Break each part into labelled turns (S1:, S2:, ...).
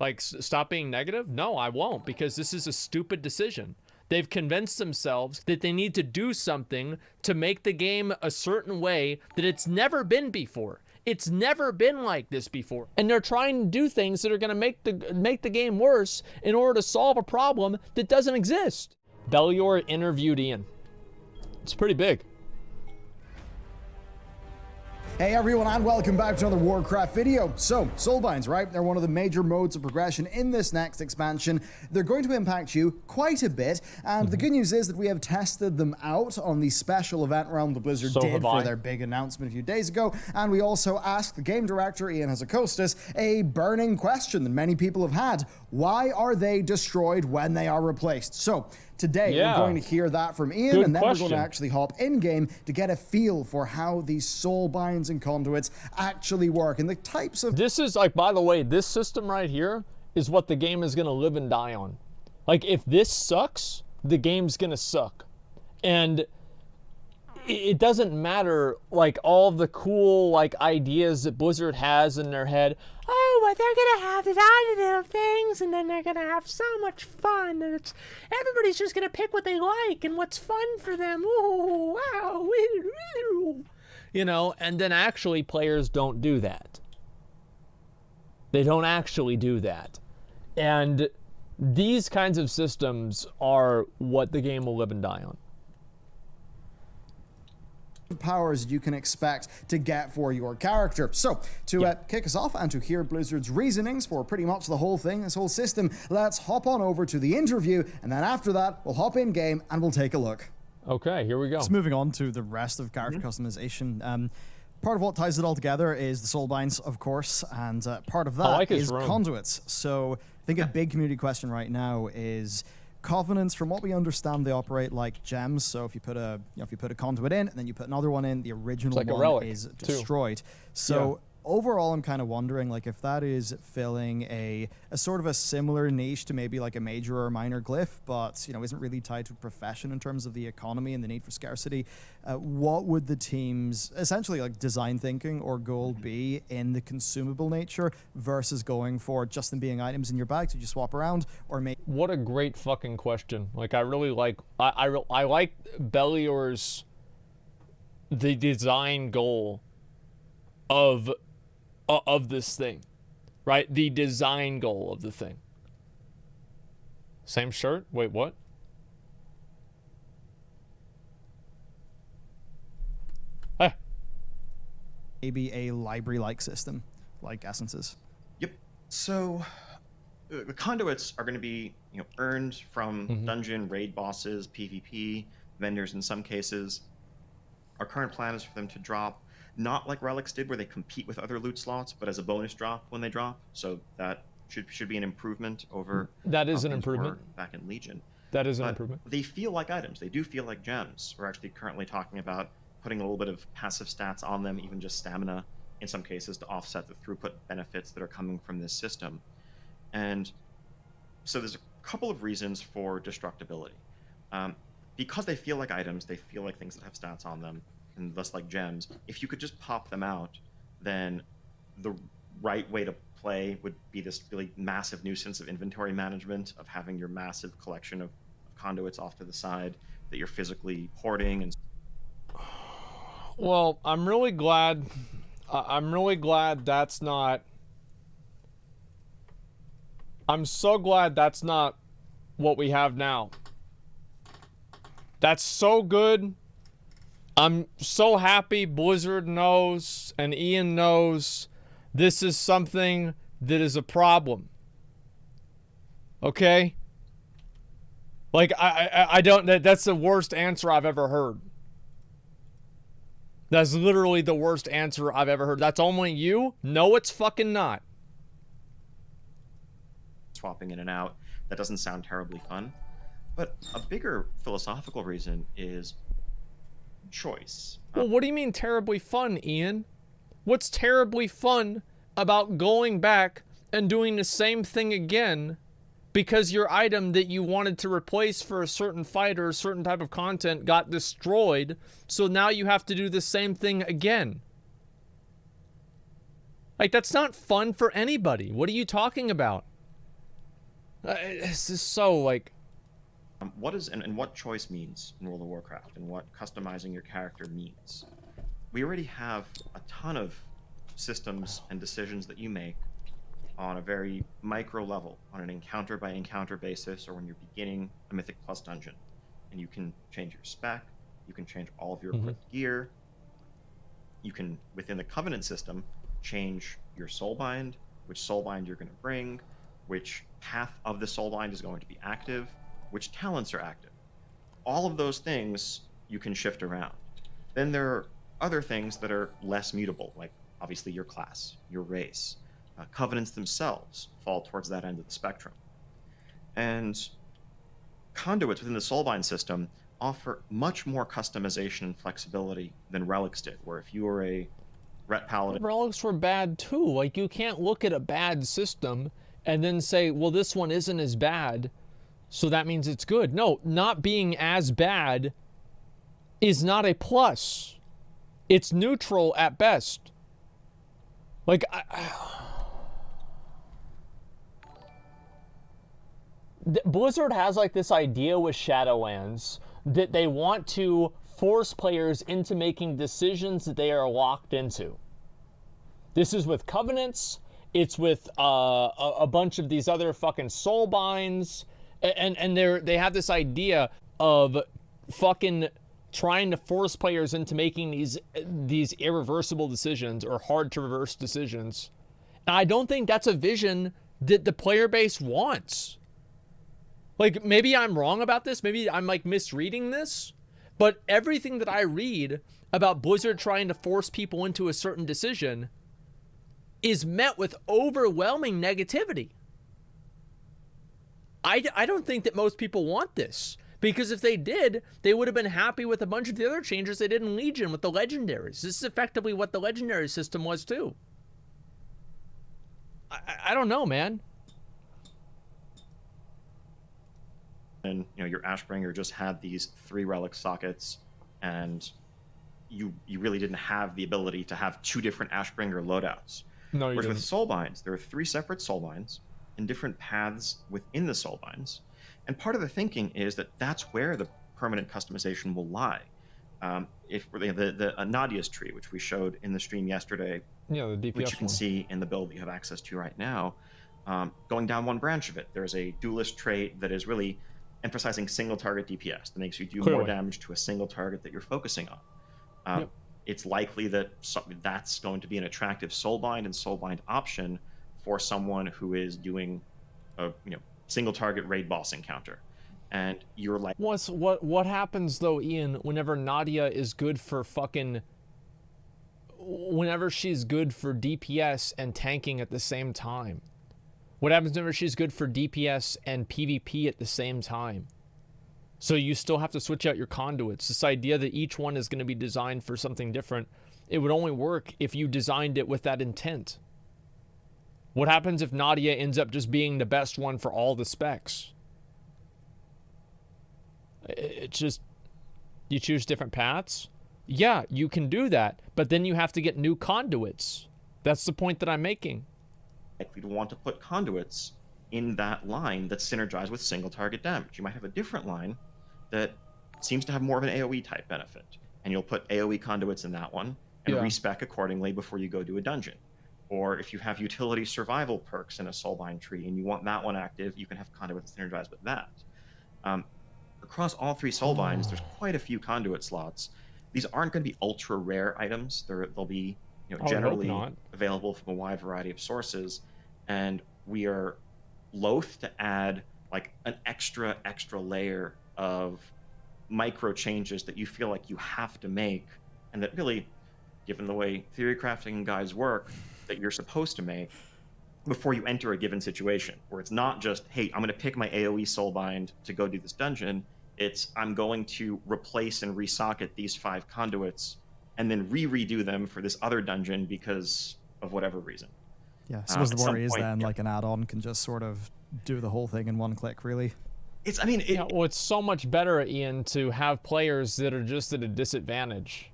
S1: Like, stop being negative? No, I won't, because this is a stupid decision. They've convinced themselves that they need to do something to make the game a certain way that it's never been before. It's never been like this before. And they're trying to do things that are going to make the game worse in order to solve a problem that doesn't exist. Bellular interviewed Ian. It's pretty big.
S2: Hey everyone, and welcome back to another Warcraft video. So, Soulbinds, right? They're one of the major modes of progression in this next expansion. They're going to impact you quite a bit, and the good news is that we have tested them out on the special event realm the Blizzard did for their big announcement a few days ago, and we also asked the game director, Ian Hazzikostas, a burning question that many people have had. Why are they destroyed when they are replaced? So, today, we're going to hear that from Ian, and then we're going to actually hop in-game to get a feel for how these Soulbinds and conduits actually work, and the types of...
S1: This is, like, by the way, this system right here is what the game is going to live and die on. Like, if this sucks, the game's going to suck. And it doesn't matter, like, all the cool, like, ideas that Blizzard has in their head. Oh, but they're gonna have these odd little things, and then they're gonna have so much fun, and everybody's just gonna pick what they like and what's fun for them. Ooh, wow, you know. And then actually, players don't do that. They don't actually do that, and these kinds of systems are what the game will live and die on.
S2: Powers you can expect to get for your character. So, to kick us off and to hear Blizzard's reasonings for pretty much the whole thing, this whole system, let's hop on over to the interview, and then after that, we'll hop in game and we'll take a look.
S1: Okay, here we go.
S3: Just moving on to the rest of character customization. Part of what ties it all together is the Soulbinds, of course, and part of that is conduits. So, I think a big community question right now is Covenants. From what we understand, they operate like gems. So if you put a conduit in and then you put another one in, the original one is destroyed. So overall, I'm kind of wondering, like, if that is filling a sort of a similar niche to maybe like a major or minor glyph, but isn't really tied to profession in terms of the economy and the need for scarcity. What would the team's essentially like design thinking or goal be in the consumable nature versus going for just them being items in your bag so you swap around, or maybe?
S1: What a great fucking question. Like, I really like I like Bellular's the design goal of this thing, right? The design goal of the thing. Same shirt? Wait, what?
S3: Maybe a library-like system, like essences.
S4: Yep. So the conduits are going to be, earned from dungeon raid bosses, PvP, vendors in some cases. Our current plan is for them to drop not like relics did, where they compete with other loot slots, but as a bonus drop when they drop. So that should be an improvement over.
S1: That is an improvement.
S4: Back in Legion.
S1: That is an improvement.
S4: They feel like items. They do feel like gems. We're actually currently talking about putting a little bit of passive stats on them, even just stamina in some cases, to offset the throughput benefits that are coming from this system. And so there's a couple of reasons for destructibility. Because they feel like items, they feel like things that have stats on them, and thus like gems. If you could just pop them out, then the right way to play would be this really massive nuisance of inventory management, of having your massive collection of conduits off to the side that you're physically hoarding. And
S1: well, I'm really glad that's not. I'm so glad that's not what we have now. That's so good. I'm so happy Blizzard knows and Ian knows this is something that is a problem. Okay? Like, I don't, that's the worst answer I've ever heard. That's literally the worst answer I've ever heard. That's only you? No, it's fucking not.
S4: Swapping in and out, that doesn't sound terribly fun. But a bigger philosophical reason is choice.
S1: Well, what do you mean terribly fun, Ian? What's terribly fun about going back and doing the same thing again because your item that you wanted to replace for a certain fight or a certain type of content got destroyed, so now you have to do the same thing again? Like, that's not fun for anybody. What are you talking about? It's just so like.
S4: What is and what choice means in World of Warcraft, and what customizing your character means. We already have a ton of systems and decisions that you make on a very micro level, on an encounter by encounter basis, or when you're beginning a Mythic Plus dungeon. And you can change your spec, you can change all of your equipped gear, you can, within the Covenant system, change your Soulbind, which Soulbind you're going to bring, which path of the Soulbind is going to be active, which talents are active. All of those things you can shift around. Then there are other things that are less mutable, like obviously your class, your race. Covenants themselves fall towards that end of the spectrum. And conduits within the Soulbind system offer much more customization and flexibility than relics did, where if you were a Ret Paladin...
S1: Relics were bad too. Like, you can't look at a bad system and then say, well, this one isn't as bad, so that means it's good. No, not being as bad is not a plus. It's neutral at best. Like, Blizzard has like this idea with Shadowlands that they want to force players into making decisions that they are locked into. This is with Covenants, it's with a bunch of these other fucking Soulbinds, and they have this idea of fucking trying to force players into making these irreversible decisions or hard to reverse decisions. And I don't think that's a vision that the player base wants. Like, maybe I'm wrong about this, maybe I'm like misreading this, but everything that I read about Blizzard trying to force people into a certain decision is met with overwhelming negativity. I don't think that most people want this, because if they did, they would have been happy with a bunch of the other changes they did in Legion with the legendaries. This is effectively what the legendary system was too. I don't know, man.
S4: And your Ashbringer just had these 3 relic sockets, and you really didn't have the ability to have 2 different Ashbringer loadouts.
S1: No, you
S4: Whereas
S1: didn't.
S4: with Soulbinds, there are 3 separate Soulbinds in different paths within the Soulbinds, and part of the thinking is that that's where the permanent customization will lie. If the Nadia's tree, which we showed in the stream yesterday,
S1: yeah, the DPS
S4: which you can
S1: one.
S4: see in the build that you have access to right now, going down one branch of it, there's a duelist trait that is really emphasizing single target DPS that makes you do more damage to a single target that you're focusing on.
S1: Yep.
S4: It's likely that that's going to be an attractive Soulbind and Soulbind option for someone who is doing a single target raid boss encounter. And you're like,
S1: what happens though, Ian, whenever Nadia is good for whenever she's good for DPS and tanking at the same time? What happens whenever she's good for DPS and PvP at the same time? So you still have to switch out your conduits. This idea that each one is going to be designed for something different, it would only work if you designed it with that intent. What happens if Nadia ends up just being the best one for all the specs? It's just, you choose different paths? Yeah, you can do that, but then you have to get new conduits. That's the point that I'm making.
S4: Likely to want to put conduits in that line that synergize with single target damage. You might have a different line that seems to have more of an AoE type benefit, and you'll put AoE conduits in that one and respec accordingly before you go to a dungeon. Or if you have utility survival perks in a Soulbind tree and you want that one active, you can have conduits that synergize with that. Across all 3 Soulbinds, there's quite a few conduit slots. These aren't going to be ultra rare items. They'll be generally available from a wide variety of sources, and we are loath to add like an extra layer of micro changes that you feel like you have to make, and that really, given the way theory crafting guides work, that you're supposed to make before you enter a given situation, where it's not just, hey, I'm going to pick my AoE Soulbind to go do this dungeon. It's, I'm going to replace and resocket these 5 conduits and then redo them for this other dungeon because of whatever reason.
S3: Yeah, I suppose the worry is then like an add-on can just sort of do the whole thing in one click, really.
S4: It's
S1: so much better, Ian, to have players that are just at a disadvantage.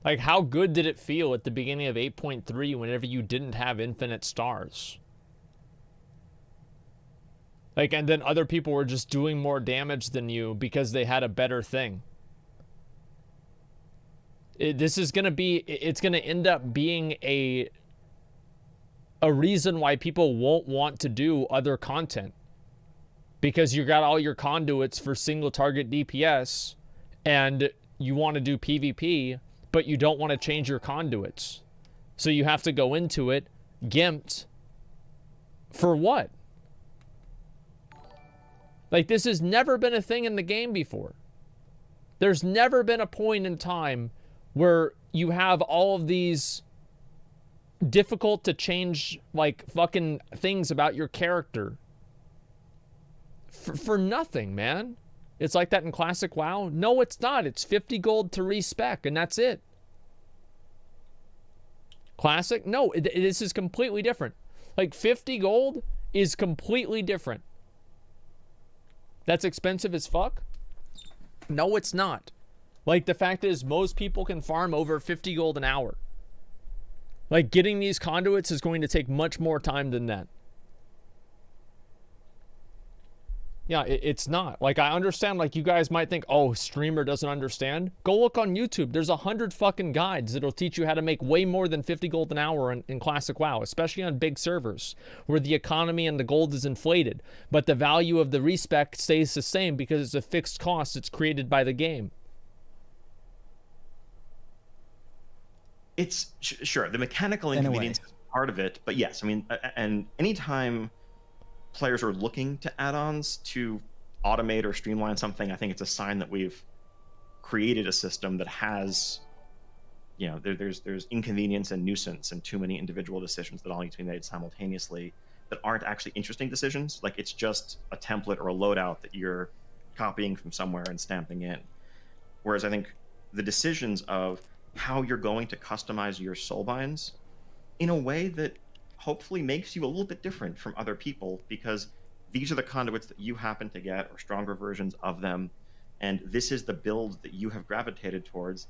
S1: Like, how good did it feel at the beginning of 8.3 whenever you didn't have infinite stars? Like, and then other people were just doing more damage than you because they had a better thing. This is going to be, it's going to end up being a reason why people won't want to do other content. Because you got all your conduits for single target DPS and you want to do PvP, but you don't want to change your conduits. So you have to go into it gimped. For what? Like, this has never been a thing in the game before. There's never been a point in time where you have all of these difficult to change, like, fucking things about your character. For nothing, man. It's like that in Classic WoW. No, it's not. It's 50 gold to respec, and that's it. Classic? No, this is completely different. Like, 50 gold is completely different. That's expensive as fuck? No, it's not. Like, the fact is, most people can farm over 50 gold an hour. Like, getting these conduits is going to take much more time than that. Yeah, it's not. Like, I understand, like, you guys might think, oh, streamer doesn't understand. Go look on YouTube. There's 100 fucking guides that'll teach you how to make way more than 50 gold an hour in Classic WoW, especially on big servers, where the economy and the gold is inflated, but the value of the respec stays the same because it's a fixed cost that's created by the game.
S4: It's, sure, the mechanical inconvenience is part of it, but yes, I mean, and anytime players are looking to add-ons to automate or streamline something, I think it's a sign that we've created a system that has, you know, there's inconvenience and nuisance and too many individual decisions that all need to be made simultaneously that aren't actually interesting decisions. Like, it's just a template or a loadout that you're copying from somewhere and stamping in. Whereas I think the decisions of how you're going to customize your Soulbinds in a way that hopefully makes you a little bit different from other people, because these are the conduits that you happen to get, or stronger versions of them, and this is the build that you have gravitated towards.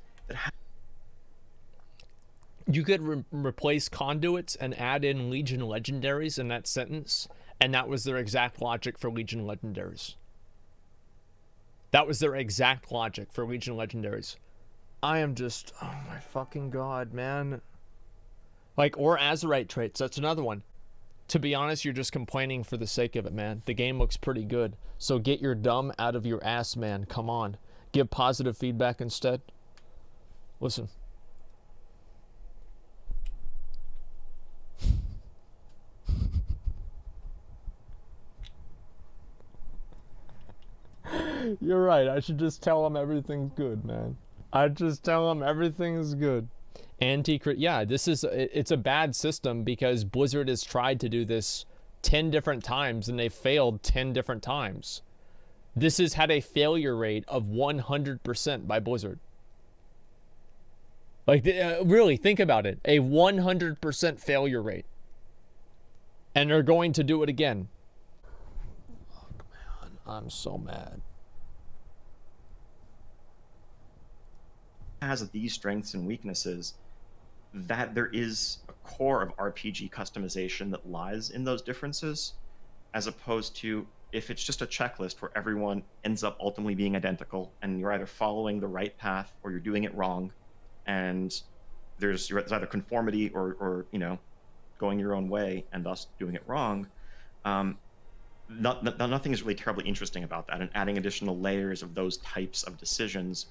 S1: You could replace conduits and add in Legion legendaries in that sentence, and that was their exact logic for Legion legendaries. That was their exact logic for Legion legendaries. I am just, oh my fucking god, man. Like, or Azerite traits, that's another one. To be honest, you're just complaining for the sake of it, man. The game looks pretty good. So get your dumb out of your ass, man. Come on. Give positive feedback instead. Listen. You're right. I should just tell them everything's good, man. I'd just tell them everything's good. Anti-crit, yeah, it's a bad system because Blizzard has tried to do this 10 different times and they failed 10 different times. This has had a failure rate of 100% by Blizzard. Like, really, think about it. A 100% failure rate. And they're going to do it again. Fuck, man, I'm so mad.
S4: Has these strengths and weaknesses, that there is a core of RPG customization that lies in those differences, as opposed to if it's just a checklist where everyone ends up ultimately being identical and you're either following the right path or you're doing it wrong, and there's either conformity or you know, going your own way and thus doing it wrong. Nothing is really terribly interesting about that, and adding additional layers of those types of decisions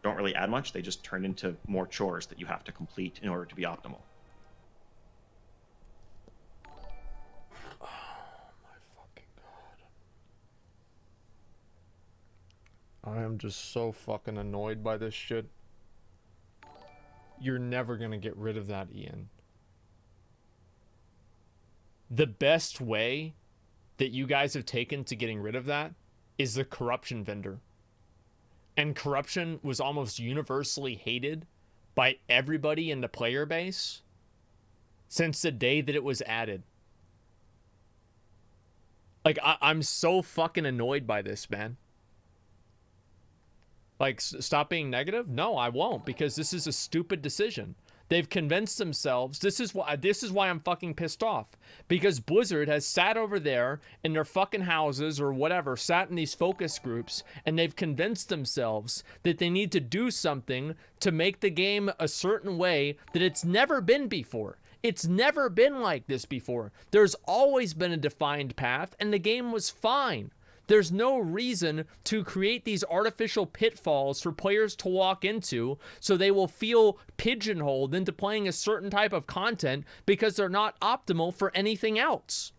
S4: don't really add much. They just turn into more chores that you have to complete in order to be optimal.
S1: Oh my fucking god. I am just so fucking annoyed by this shit. You're never gonna get rid of that, Ian. The best way that you guys have taken to getting rid of that is the corruption vendor. And corruption was almost universally hated by everybody in the player base since the day that it was added. Like, I'm so fucking annoyed by this, man. Like, stop being negative? No, I won't, because this is a stupid decision. They've convinced themselves, this is why I'm fucking pissed off, because Blizzard has sat over there in their fucking houses or whatever, sat in these focus groups, and they've convinced themselves that they need to do something to make the game a certain way that it's never been before. It's never been like this before. There's always been a defined path, and the game was fine. There's no reason to create these artificial pitfalls for players to walk into so they will feel pigeonholed into playing a certain type of content because they're not optimal for anything else.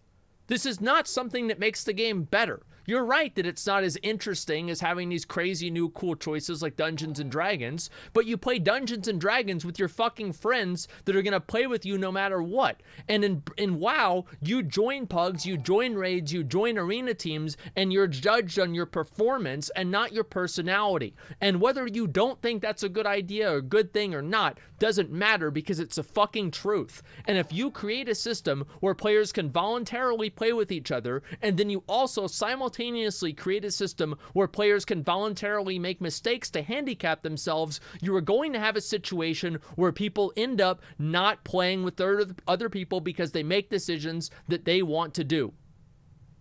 S1: This is not something that makes the game better. You're right that it's not as interesting as having these crazy new cool choices like Dungeons and Dragons, but you play Dungeons and Dragons with your fucking friends that are gonna play with you no matter what. And in WoW, you join pugs, you join raids, you join arena teams, and you're judged on your performance and not your personality. And whether you don't think that's a good idea or a good thing or not, doesn't matter because it's a fucking truth. And if you create a system where players can voluntarily play with each other, and then you also simultaneously create a system where players can voluntarily make mistakes to handicap themselves, you are going to have a situation where people end up not playing with other people because they make decisions that they want to do.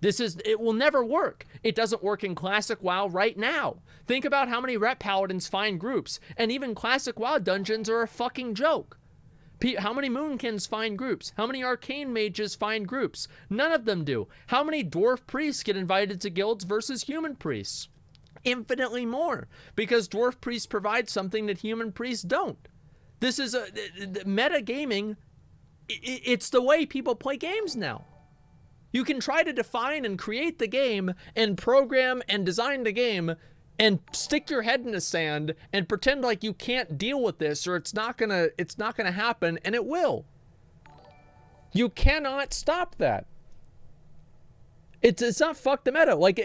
S1: It will never work. It doesn't work in Classic WoW right now. Think about how many Rep Paladins find groups, and even Classic WoW dungeons are a fucking joke. How many Moonkins find groups? How many Arcane Mages find groups? None of them do. How many Dwarf Priests get invited to guilds versus Human Priests? Infinitely more, because Dwarf Priests provide something that Human Priests don't. This is meta gaming. It's the way people play games now. You can try to define and create the game and program and design the game and stick your head in the sand and pretend like you can't deal with this or it's not gonna happen, and it will. You cannot stop that. It's not fuck the meta. Like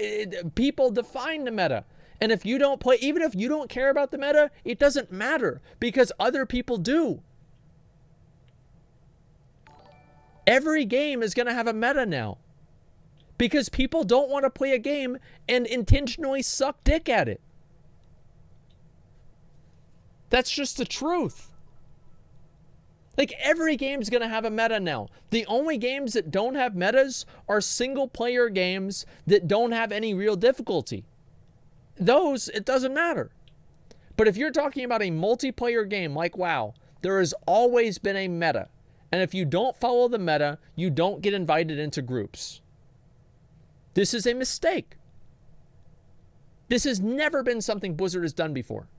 S1: people define the meta. And if you don't play, even if you don't care about the meta, it doesn't matter because other people do. Every game is going to have a meta now because people don't want to play a game and intentionally suck dick at it. That's just the truth. Like every game's going to have a meta now. The only games that don't have metas are single player games that don't have any real difficulty. Those, it doesn't matter. But if you're talking about a multiplayer game like WoW, there has always been a meta. And if you don't follow the meta, you don't get invited into groups. This is a mistake. This has never been something Blizzard has done before.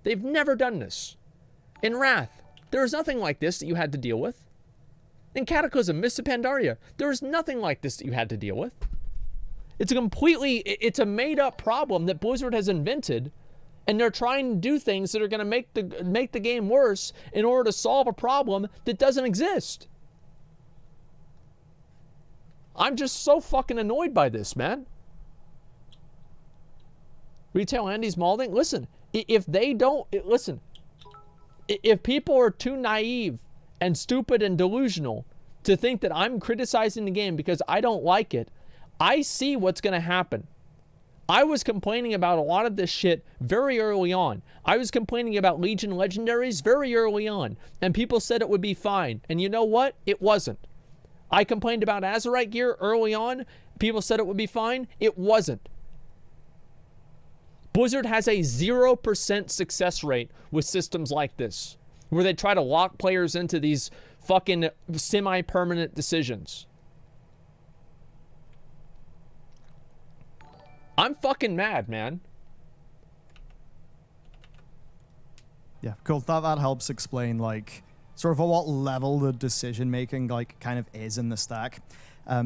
S1: They've never done this. In Wrath, there was nothing like this that you had to deal with. In Cataclysm, Mists of Pandaria, there was nothing like this that you had to deal with. It's a made-up problem that Blizzard has invented, and they're trying to do things that are going to make the game worse in order to solve a problem that doesn't exist. I'm just so fucking annoyed by this, man. Retail Andy's Malding, listen, if people are too naive and stupid and delusional to think that I'm criticizing the game because I don't like it, I see what's going to happen. I was complaining about a lot of this shit very early on. I was complaining about Legion Legendaries very early on, and people said it would be fine. And you know what? It wasn't. I complained about Azerite gear early on. People said it would be fine. It wasn't. Blizzard has a 0% success rate with systems like this, where they try to lock players into these fucking semi-permanent decisions. I'm fucking mad, man.
S3: Yeah, cool. That helps explain, like, sort of at what level the decision-making, like, kind of is in the stack.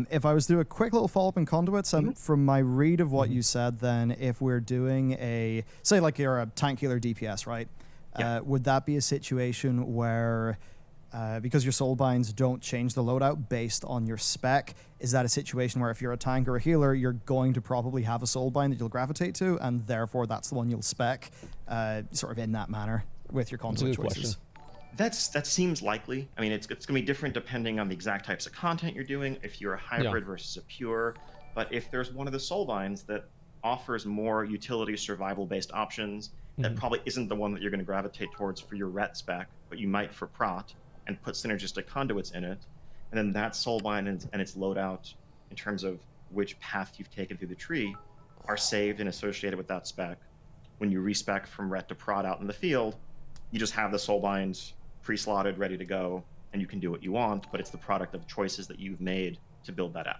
S3: If I was to do a quick little follow-up in conduits, from my read of what you said, then if we're doing a, say, like you're a tankular DPS, right? Yeah. Would that be a situation where, because your Soulbinds don't change the loadout based on your spec, is that a situation where if you're a tank or a healer, you're going to probably have a Soulbind that you'll gravitate to, and therefore that's the one you'll spec, sort of in that manner with your conduit choices?
S4: That seems likely. I mean, it's going to be different depending on the exact types of content you're doing, if you're a hybrid versus a pure. But if there's one of the Soulbinds that offers more utility survival-based options, that probably isn't the one that you're going to gravitate towards for your ret spec. but you might for prot, and put synergistic conduits in it, and then that Soulbind and its loadout in terms of which path you've taken through the tree are saved and associated with that spec. When you respec from ret to prot out in the field, you just have the Soulbind pre-slotted, ready to go, and you can do what you want, but it's the product of choices that you've made to build that out.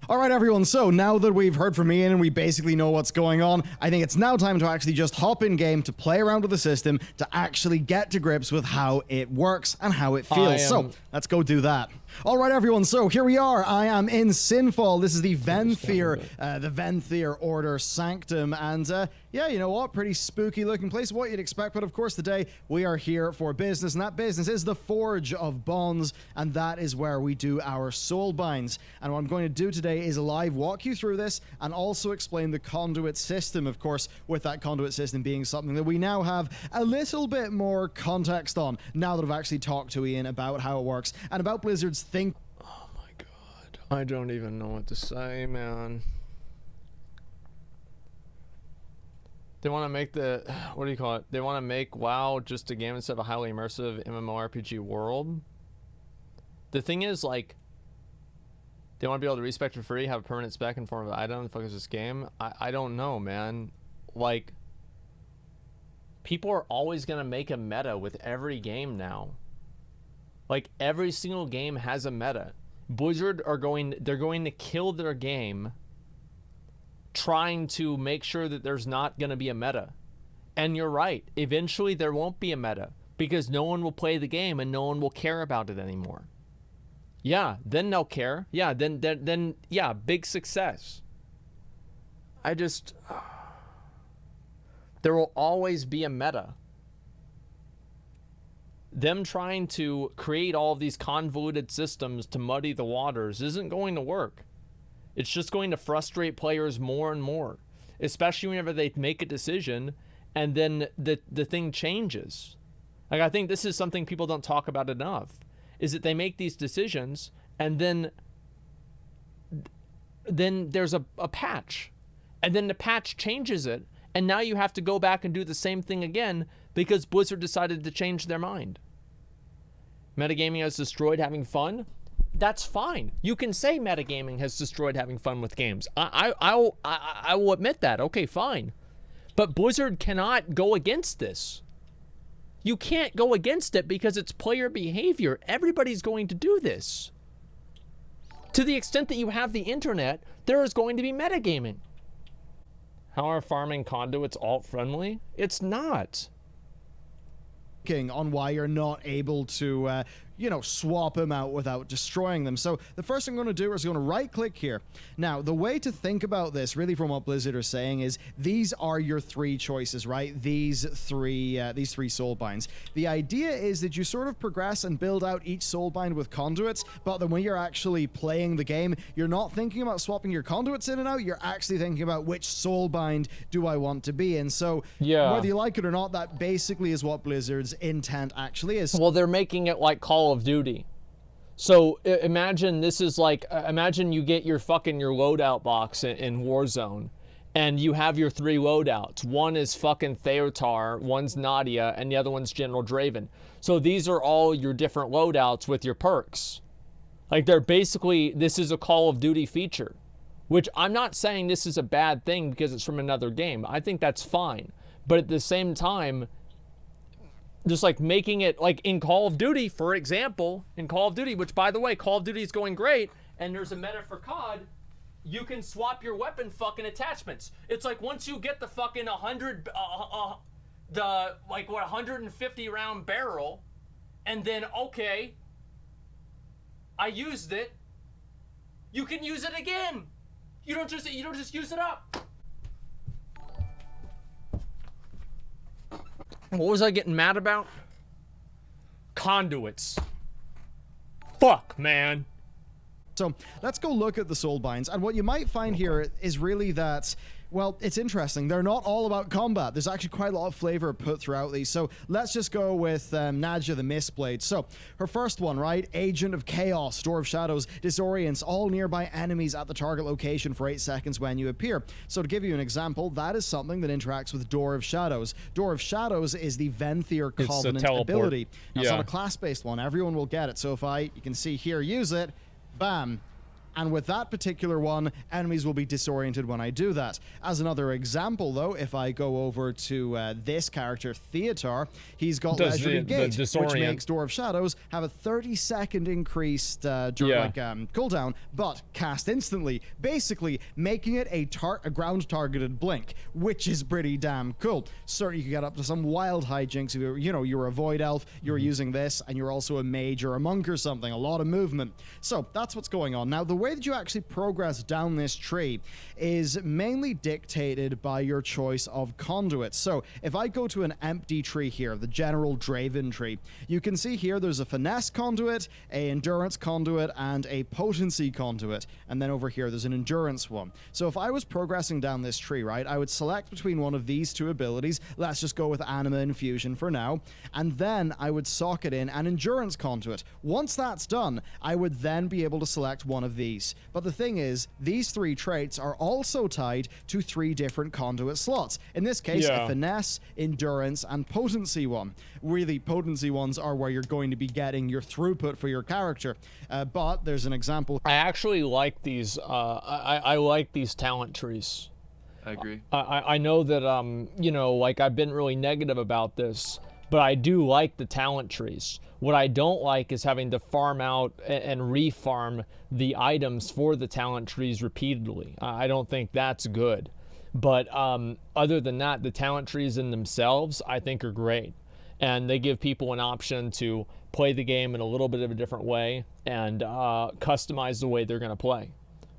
S2: All right, everyone, so now that we've heard from Ian and we basically know what's going on, I think it's now time to actually just hop in game to play around with the system to actually get to grips with how it works and how it feels. So let's go do that. All right, everyone, so here we are. I am in Sinfall. This is the Venthyr Order Sanctum, and yeah, you know what? Pretty spooky looking place, what you'd expect, but of course today we are here for business, and that business is the Forge of Bonds, and that is where we do our Soulbinds. And what I'm going to do today is live walk you through this and also explain the conduit system, of course, with that conduit system being something that we now have a little bit more context on, now that I've actually talked to Ian about how it works and about Blizzard's think.
S1: Oh my god. I don't even know what to say, man. They want to make the, what do you call it? They want to make WoW just a game instead of a highly immersive MMORPG world. The thing is, like, they want to be able to respec for free, have a permanent spec in form of an item. The fuck is this game? I don't know, man. Like, people are always going to make a meta with every game now. Like, every single game has a meta. Blizzard they're going to kill their game trying to make sure that there's not going to be a meta. And you're right. Eventually there won't be a meta because no one will play the game and no one will care about it anymore. Yeah, then they'll care. Yeah, then yeah, big success. There will always be a meta. Them trying to create all of these convoluted systems to muddy the waters isn't going to work. It's just going to frustrate players more and more, especially whenever they make a decision and then the thing changes. Like, I think this is something people don't talk about enough, is that they make these decisions and then there's a patch, and then the patch changes it, and now you have to go back and do the same thing again because Blizzard decided to change their mind. Metagaming has destroyed having fun. That's fine. You can say metagaming has destroyed having fun with games. I will admit that. Okay, fine. But Blizzard cannot go against this. You can't go against it because it's player behavior. Everybody's going to do this. To the extent that you have the internet, there is going to be metagaming. How are farming conduits alt-friendly? It's not.
S2: On why you're not able to swap them out without destroying them. So the first thing I'm going to do is going to right click here. Now, the way to think about this, really from what Blizzard are saying, is these are your three choices, right? These three Soulbinds. The idea is that you sort of progress and build out each Soulbind with conduits, but then when you're actually playing the game, you're not thinking about swapping your conduits in and out, you're actually thinking about which Soulbind do I want to be in. So
S1: yeah,
S2: whether you like it or not, that basically is what Blizzard's intent actually is.
S1: Well, they're making it like Call of Duty. So imagine this is like, imagine you get your loadout box in Warzone, and you have your three loadouts. One is fucking Theotar, one's Nadia, and the other one's General Draven. So these are all your different loadouts with your perks. Like, they're basically, this is a Call of Duty feature, which I'm not saying this is a bad thing because it's from another game. I think that's fine. But at the same time, just like making it like in Call of Duty, for example, in Call of Duty, which by the way, Call of Duty is going great, and there's a meta for COD, you can swap your weapon fucking attachments. It's like once you get the fucking 150 round barrel, and then okay, I used it, you can use it again. You don't just use it up. What was I getting mad about? Conduits. Fuck, man.
S3: So let's go look at the Soulbinds, and what you might find here is really that, well, it's interesting. They're not all about combat. There's actually quite a lot of flavor put throughout these. So let's just go with Nadja the Mistblade. So her first one, right? Agent of Chaos, Door of Shadows, disorients all nearby enemies at the target location for 8 seconds when you appear. So to give you an example, that is something that interacts with Door of Shadows. Door of Shadows is the Venthyr Covenant ability. Now, it's not a class-based one. Everyone will get it. So if you can see here, use it, bam. And with that particular one, enemies will be disoriented when I do that. As another example, though, if I go over to this character, Theatar, he's got Leisurely Gate, which makes Door of Shadows have a 30-second increased cooldown, but cast instantly, basically making it a ground-targeted blink, which is pretty damn cool. Certainly, you can get up to some wild hijinks. You're a Void Elf, you're using this, and you're also a mage or a monk or something, a lot of movement. So that's what's going on. Now, the way that you actually progress down this tree is mainly dictated by your choice of conduits. So if I go to an empty tree here, the general Draven tree, you can see here there's a finesse conduit, a endurance conduit, and a potency conduit. And then over here there's an endurance one. So if I was progressing down this tree, right, I would select between one of these two abilities. Let's just go with Anima Infusion for now. And then I would socket in an endurance conduit. Once that's done, I would then be able to select one of these. But the thing is, these 3 traits are also tied to 3 different conduit slots. In this case, a finesse, endurance, and potency one. Really, potency ones are where you're going to be getting your throughput for your character. But there's an example.
S1: I actually like these. I like these talent trees.
S5: I agree.
S1: I know that I've been really negative about this, but I do like the talent trees. What I don't like is having to farm out and refarm the items for the talent trees repeatedly. I don't think that's good. But other than that, the talent trees in themselves, I think, are great. And they give people an option to play the game in a little bit of a different way and customize the way they're going to play.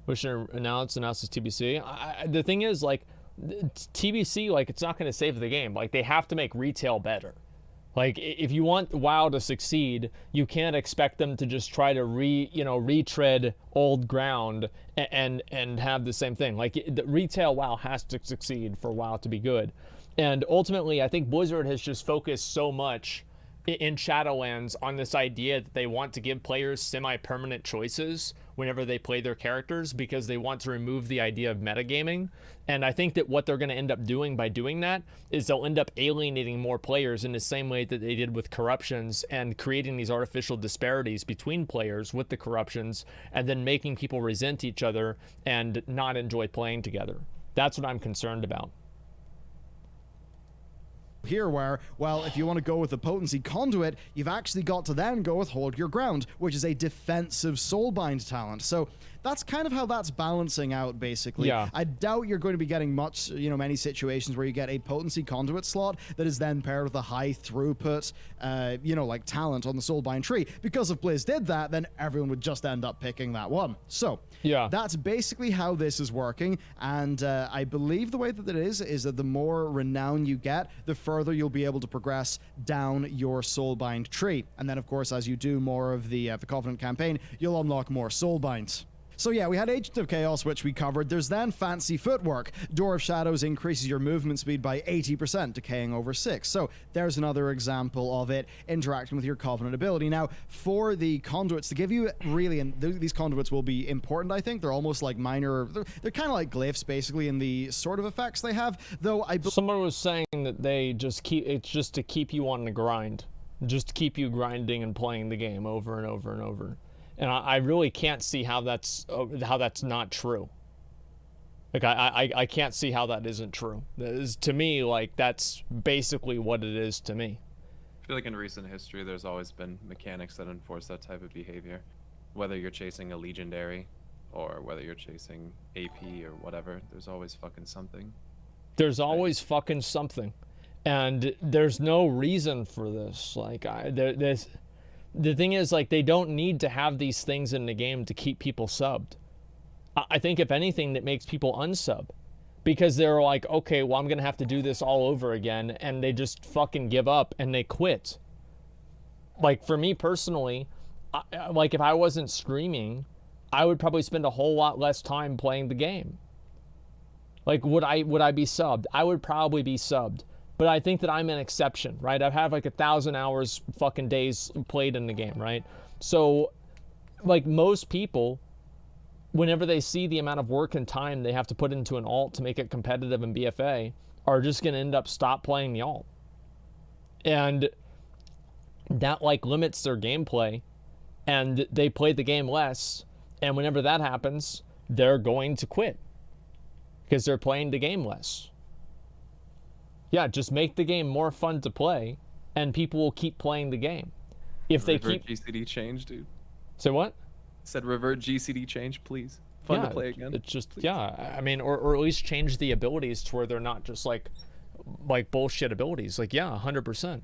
S1: Which announced as TBC. The thing is, TBC, it's not going to save the game. They have to make retail better. If you want WoW to succeed, you can't expect them to just try to retread old ground and have the same thing. The retail WoW has to succeed for WoW to be good. And ultimately, I think Blizzard has just focused so much in Shadowlands on this idea that they want to give players semi-permanent choices whenever they play their characters because they want to remove the idea of metagaming. And I think that what they're going to end up doing by doing that is they'll end up alienating more players in the same way that they did with corruptions and creating these artificial disparities between players with the corruptions and then making people resent each other and not enjoy playing together. That's what I'm concerned about.
S3: Here where, well, if you want to go with the potency conduit, you've actually got to then go with Hold Your Ground, which is a defensive Soulbind talent. So that's kind of how that's balancing out, basically.
S1: Yeah.
S3: I doubt you're going to be getting many situations where you get a potency conduit slot that is then paired with a high throughput, talent on the Soulbind tree. Because if Blizz did that, then everyone would just end up picking that one. So that's basically how this is working. And I believe the way that it is that the more renown you get, the further you'll be able to progress down your Soulbind tree. And then, of course, as you do more of the Covenant campaign, you'll unlock more Soulbinds. So yeah, we had Agent of Chaos, which we covered. There's then Fancy Footwork. Door of Shadows increases your movement speed by 80%, decaying over 6. So there's another example of it interacting with your Covenant ability. Now, for the conduits, to give you really, and these conduits will be important, I think. They're almost like minor, they're kind of like glyphs, basically, in the sort of effects they have. Though
S1: someone was saying that they just it's just to keep you on the grind. Just to keep you grinding and playing the game over and over and over. And I really can't see how that's not true. I can't see how that isn't true. To me, that's basically what it is to me.
S5: I feel like in recent history, there's always been mechanics that enforce that type of behavior. Whether you're chasing a legendary or whether you're chasing AP or whatever, there's always fucking something.
S1: There's always fucking something. And there's no reason for this. The thing is, they don't need to have these things in the game to keep people subbed. I think, if anything, that makes people unsub. Because they're like, okay, well, I'm going to have to do this all over again. And they just fucking give up and they quit. For me personally, if I wasn't streaming, I would probably spend a whole lot less time playing the game. Like, would I be subbed? I would probably be subbed. But I think that I'm an exception, right? I've had like 1,000 hours fucking days played in the game, right? So, like, most people, whenever they see the amount of work and time they have to put into an alt to make it competitive in BFA, are just going to end up stop playing the alt. And that, like, limits their gameplay, and they play the game less, and whenever that happens, they're going to quit because they're playing the game less. Yeah, just make the game more fun to play, and people will keep playing the game. If they keep
S5: GCD change, dude.
S1: Say what?
S5: Said revert GCD change, please. Fun to play again.
S1: It's just
S5: please.
S1: Yeah. I mean, or at least change the abilities to where they're not just like bullshit abilities. Like, yeah, 100%.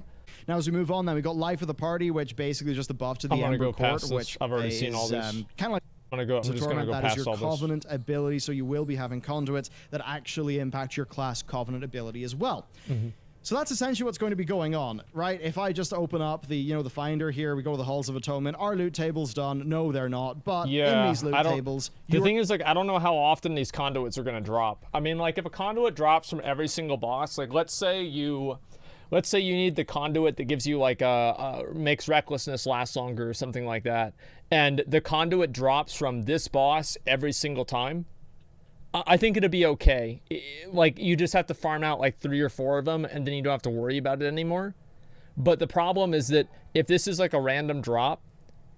S3: Now, as we move on, then we got Life of the Party, which basically is just a buff to the Ember Court, which
S1: I've already seen all these.
S3: Kind of like
S1: I'm just gonna go
S3: that
S1: past
S3: is your
S1: all
S3: Covenant ability, so you will be having conduits that actually impact your class Covenant ability as well. So that's essentially what's going to be going on, right? If I just open up the, the Finder here, we go to the Halls of Atonement. Our loot table's done. No, they're not. But in these loot tables,
S1: the thing is, like, I don't know how often these conduits are gonna drop. I mean, like, if a conduit drops from every single boss, like, let's say you need the conduit that gives you like makes recklessness last longer or something like that, and the conduit drops from this boss every single time, I think it'd be okay. Like, you just have to farm out like 3 or 4 of them, and then you don't have to worry about it anymore. But the problem is that if this is like a random drop,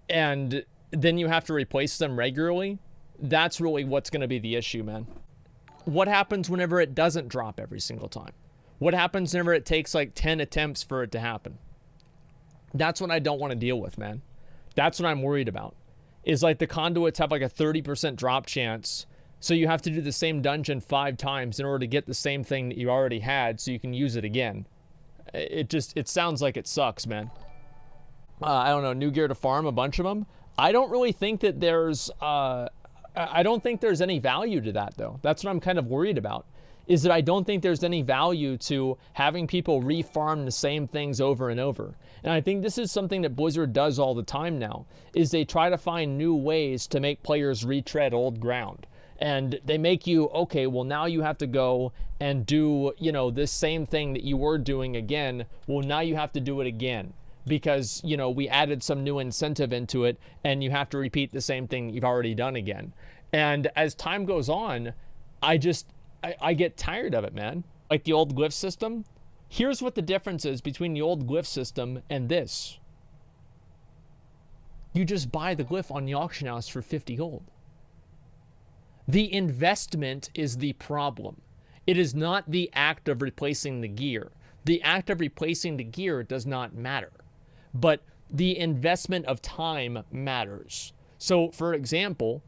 S1: and then you have to replace them regularly, that's really what's going to be the issue, man. What happens whenever it doesn't drop every single time? What happens whenever it takes like 10 attempts for it to happen? That's what I don't want to deal with, man. That's what I'm worried about. Is like the conduits have like a 30% drop chance, so you have to do the same dungeon 5 times in order to get the same thing that you already had so you can use it again. It sounds like it sucks, man. I don't know, new gear to farm, a bunch of them. I don't really think that there's, I don't think there's any value to that, though. That's what I'm kind of worried about. Is that I don't think there's any value to having people refarm the same things over and over. And I think this is something that Blizzard does all the time now, is they try to find new ways to make players retread old ground. And they make you, okay, well, now you have to go and do, this same thing that you were doing again. Well, now you have to do it again because, we added some new incentive into it, and you have to repeat the same thing that you've already done again. And as time goes on, I get tired of it, man. Like the old glyph system. Here's what the difference is between the old glyph system and this. You just buy the glyph on the auction house for 50 gold. The investment is the problem. It is not the act of replacing the gear. The act of replacing the gear does not matter. But the investment of time matters. So, for example,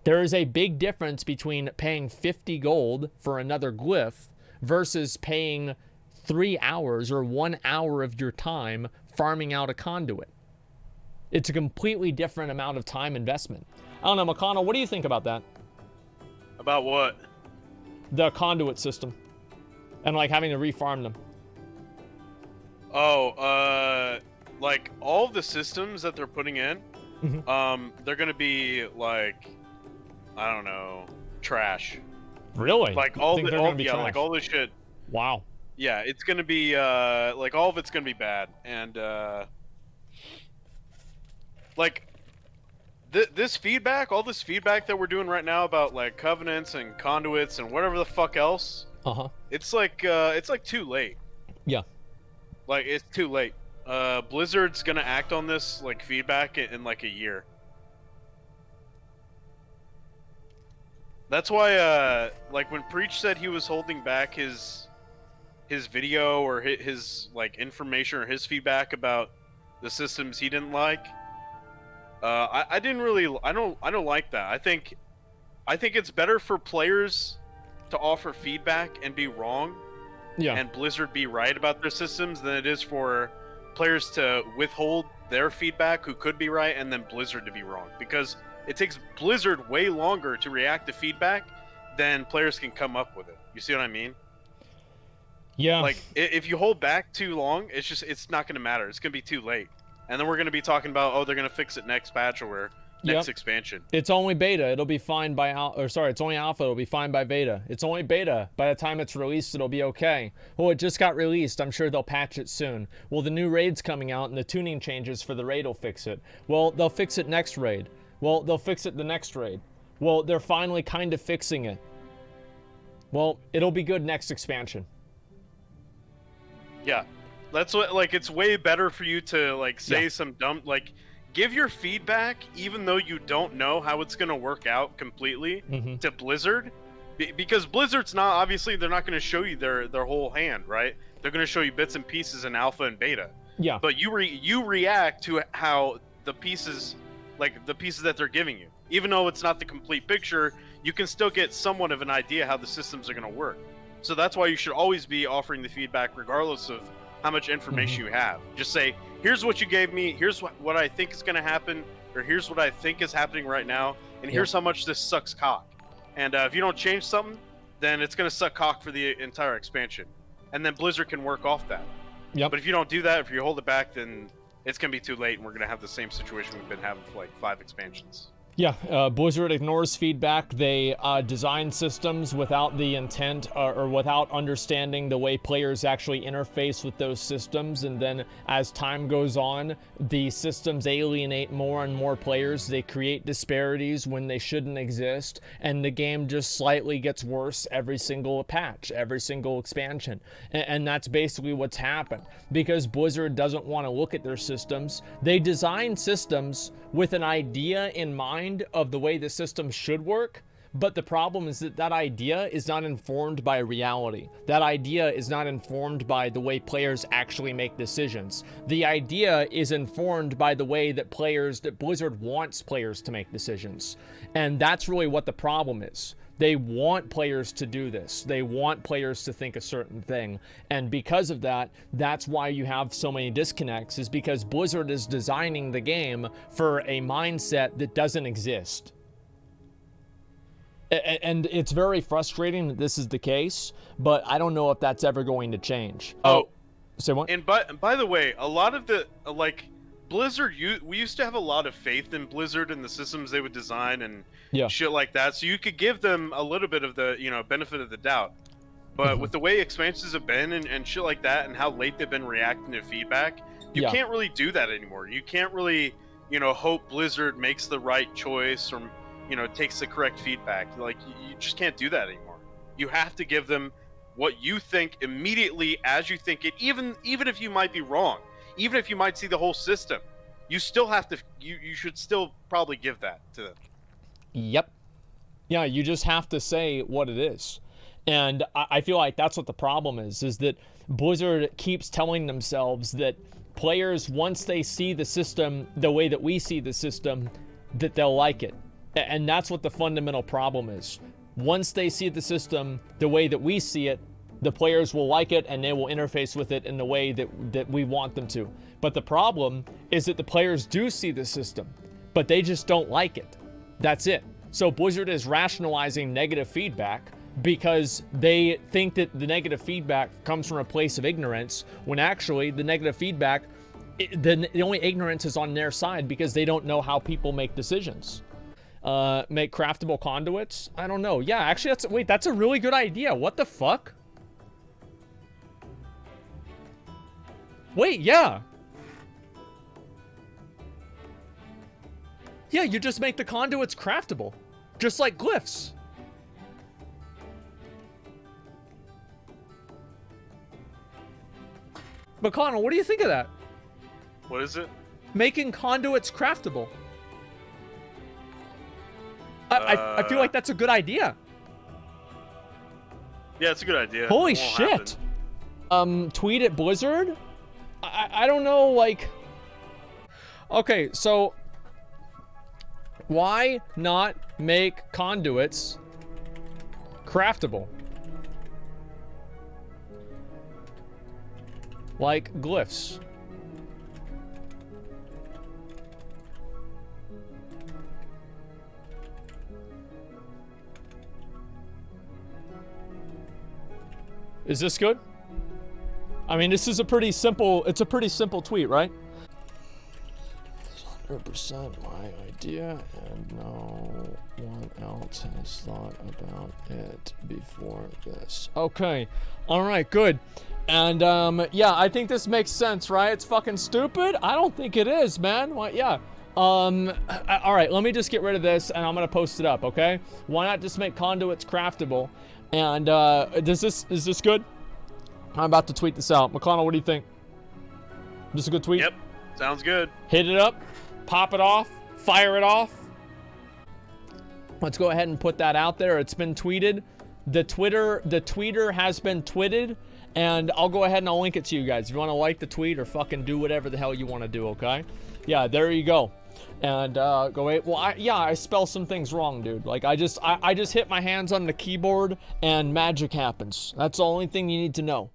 S1: there is a big difference between paying 50 gold for another glyph versus paying 3 hours or 1 hour of your time farming out a conduit. It's a completely different amount of time investment. I don't know, McConnell, what do you think about that?
S6: About what?
S1: The conduit system. And like having to refarm them.
S6: Oh, like all of the systems that they're putting in, they're gonna be like, I don't know, trash.
S1: Really?
S6: Like all like all this shit.
S1: Wow.
S6: Yeah, it's gonna be like all of it's gonna be bad, and like this feedback, all this feedback that we're doing right now about like covenants and conduits and whatever the fuck else. It's like too late.
S1: Yeah.
S6: Like it's too late. Blizzard's gonna act on this like feedback in like a year. That's why, like when Preach said he was holding back his video or his like information or his feedback about the systems he didn't like. I don't like that. I think it's better for players to offer feedback and be wrong, and Blizzard be right about their systems than it is for players to withhold their feedback who could be right and then Blizzard to be wrong, because it takes Blizzard way longer to react to feedback than players can come up with it. You see what I mean?
S1: Yeah.
S6: Like, if you hold back too long, it's not going to matter. It's going to be too late. And then we're going to be talking about, oh, they're going to fix it next patch, or next expansion.
S1: It's only beta. It'll be fine by it's only alpha. It'll be fine by beta. It's only beta. By the time it's released, it'll be okay. Well, it just got released. I'm sure they'll patch it soon. Well, the new raid's coming out, and the tuning changes for the raid will fix it. Well, they'll fix it next raid. Well, they'll fix it the next raid. Well, they're finally kind of fixing it. Well, it'll be good next expansion.
S6: Yeah, that's what, like, it's way better for you to, like, say some dumb, like, give your feedback, even though you don't know how it's going to work out completely, to Blizzard, because Blizzard's not, obviously, they're not going to show you their whole hand, right? They're going to show you bits and pieces in alpha and beta.
S1: Yeah.
S6: But you react to how the pieces, like, the pieces that they're giving you. Even though it's not the complete picture, you can still get somewhat of an idea how the systems are going to work. So that's why you should always be offering the feedback regardless of how much information you have. Just say, here's what you gave me, here's what I think is going to happen, or here's what I think is happening right now, and here's how much this sucks cock. And if you don't change something, then it's going to suck cock for the entire expansion. And then Blizzard can work off that.
S1: Yep.
S6: But if you don't do that, if you hold it back, then it's going to be too late, and we're going to have the same situation we've been having for like 5 expansions.
S1: Yeah, Blizzard ignores feedback. They design systems without the intent or without understanding the way players actually interface with those systems. And then as time goes on, the systems alienate more and more players. They create disparities when they shouldn't exist. And the game just slightly gets worse every single patch, every single expansion. And that's basically what's happened. Because Blizzard doesn't want to look at their systems. They design systems with an idea in mind of the way the system should work, but the problem is that that idea is not informed by reality. That idea is not informed by the way players actually make decisions. The idea is informed by the way that Blizzard wants players to make decisions. And that's really what the problem is. They want players to do this. They want players to think a certain thing. And because of that, that's why you have so many disconnects, is because Blizzard is designing the game for a mindset that doesn't exist. And it's very frustrating that this is the case, but I don't know if that's ever going to change.
S6: Oh,
S1: say what?
S6: And by the way, a lot of the, like, Blizzard, we used to have a lot of faith in Blizzard and the systems they would design and shit like that, so you could give them a little bit of the, benefit of the doubt. But with the way expansions have been and shit like that, and how late they've been reacting to feedback, you can't really do that anymore. You can't really, hope Blizzard makes the right choice or, takes the correct feedback. Like, you just can't do that anymore. You have to give them what you think immediately as you think it, even if you might be wrong. Even if you might see the whole system, you still have to, you should still probably give that to them.
S1: Yep. Yeah, you just have to say what it is. And I feel like that's what the problem is that Blizzard keeps telling themselves that players, once they see the system the way that we see the system, that they'll like it. And that's what the fundamental problem is. Once they see the system the way that we see it, the players will like it and they will interface with it in the way that we want them to. But the problem is that the players do see the system, but they just don't like it. That's it. So Blizzard is rationalizing negative feedback because they think that the negative feedback comes from a place of ignorance, when actually the negative feedback, the only ignorance is on their side because they don't know how people make decisions. Make craftable conduits? I don't know. Yeah, actually, that's a really good idea. What the fuck? Wait, yeah. Yeah, you just make the conduits craftable. Just like glyphs. McConnell, what do you think of that?
S6: What is it?
S1: Making conduits craftable. I feel like that's a good idea.
S6: Yeah, it's a good idea.
S1: Holy shit. Tweet at Blizzard? I don't know, like... Okay, so... Why not make conduits craftable? Like glyphs. Is this good? I mean, this is a pretty simple, it's a pretty simple tweet, right? 100% my idea, and no one else has thought about it before this. Okay, all right, good. And yeah, I think this makes sense, right? It's fucking stupid. I don't think it is, man. What? Yeah. All right, let me just get rid of this, and I'm gonna post it up. Okay? Why not just make conduits craftable? And is this good? I'm about to tweet this out. McConnell, what do you think? This a good tweet?
S6: Yep, sounds good.
S1: Hit it up, pop it off, fire it off. Let's go ahead and put that out there. It's been tweeted. The tweeter has been tweeted, and I'll go ahead and I'll link it to you guys. If you want to like the tweet or fucking do whatever the hell you want to do, okay? Yeah, there you go. And go away. Well, I spell some things wrong, dude. Like I just hit my hands on the keyboard and magic happens. That's the only thing you need to know.